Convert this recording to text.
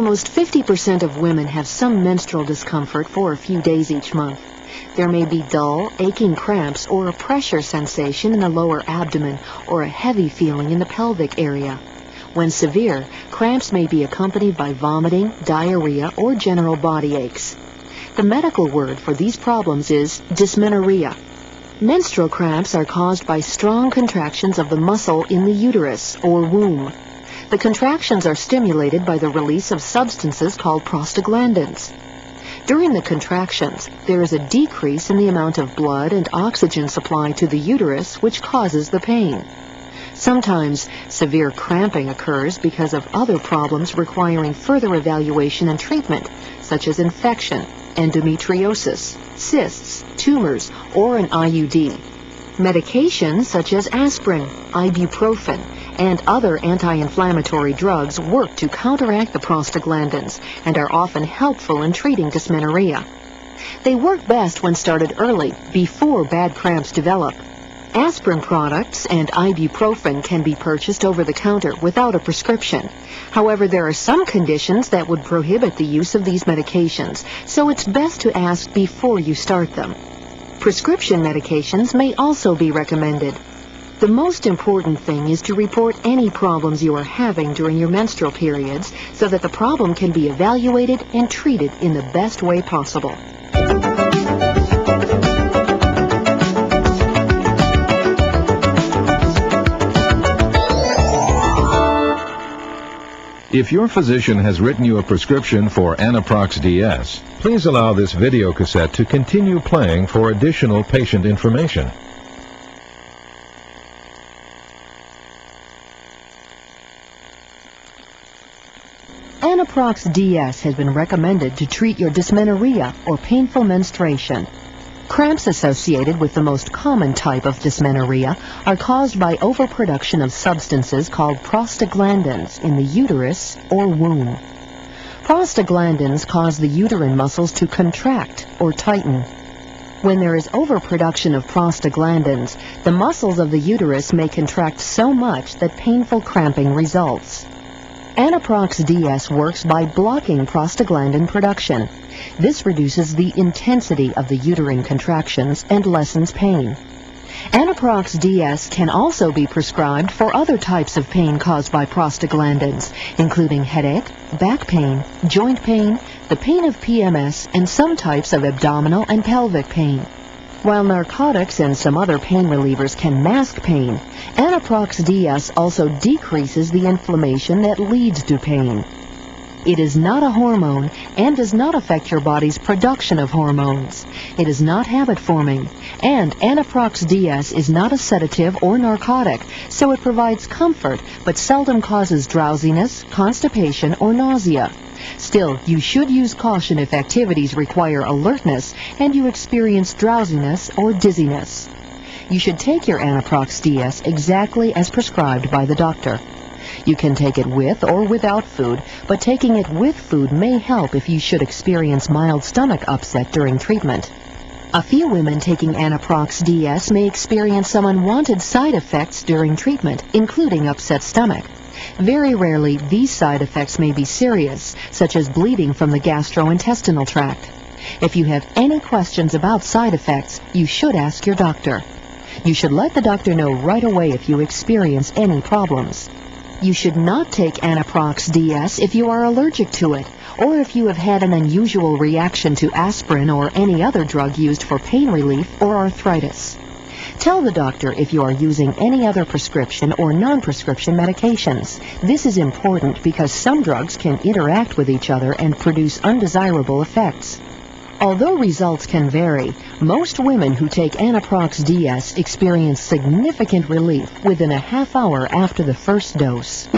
Almost 50% of women have some menstrual discomfort for a few days each month. There may be dull, aching cramps or a pressure sensation in the lower abdomen or a heavy feeling in the pelvic area. When severe, cramps may be accompanied by vomiting, diarrhea, or general body aches. The medical word for these problems is dysmenorrhea. Menstrual cramps are caused by strong contractions of the muscle in the uterus or womb. The contractions are stimulated by the release of substances called prostaglandins. During the contractions, there is a decrease in the amount of blood and oxygen supply to the uterus, which causes the pain. Sometimes severe cramping occurs because of other problems requiring further evaluation and treatment, such as infection, endometriosis, cysts, tumors, or an IUD. Medications such as aspirin, ibuprofen, and other anti-inflammatory drugs work to counteract the prostaglandins and are often helpful in treating dysmenorrhea. They work best when started early, before bad cramps develop. Aspirin products and ibuprofen can be purchased over the counter without a prescription. However, there are some conditions that would prohibit the use of these medications, so it's best to ask before you start them. Prescription medications may also be recommended. The most important thing is to report any problems you are having during your menstrual periods so that the problem can be evaluated and treated in the best way possible. If your physician has written you a prescription for Anaprox DS, please allow this video cassette to continue playing for additional patient information. Anaprox DS has been recommended to treat your dysmenorrhea or painful menstruation. Cramps associated with the most common type of dysmenorrhea are caused by overproduction of substances called prostaglandins in the uterus or womb. Prostaglandins cause the uterine muscles to contract or tighten. When there is overproduction of prostaglandins, the muscles of the uterus may contract so much that painful cramping results. Anaprox DS works by blocking prostaglandin production. This reduces the intensity of the uterine contractions and lessens pain. Anaprox DS can also be prescribed for other types of pain caused by prostaglandins, including headache, back pain, joint pain, the pain of PMS, and some types of abdominal and pelvic pain. While narcotics and some other pain relievers can mask pain, Anaprox DS also decreases the inflammation that leads to pain. It is not a hormone and does not affect your body's production of hormones. It is not habit-forming, and Anaprox DS is not a sedative or narcotic, so it provides comfort but seldom causes drowsiness, constipation, or nausea. Still, you should use caution if activities require alertness and you experience drowsiness or dizziness. You should take your Anaprox DS exactly as prescribed by the doctor. You can take it with or without food, but taking it with food may help if you should experience mild stomach upset during treatment. A few women taking Anaprox DS may experience some unwanted side effects during treatment, including upset stomach. Very rarely, these side effects may be serious, such as bleeding from the gastrointestinal tract. If you have any questions about side effects, you should ask your doctor. You should let the doctor know right away if you experience any problems. You should not take Anaprox DS if you are allergic to it, or if you have had an unusual reaction to aspirin or any other drug used for pain relief or arthritis. Tell the doctor if you are using any other prescription or non-prescription medications. This is important because some drugs can interact with each other and produce undesirable effects. Although results can vary, most women who take Anaprox DS experience significant relief within a half hour after the first dose.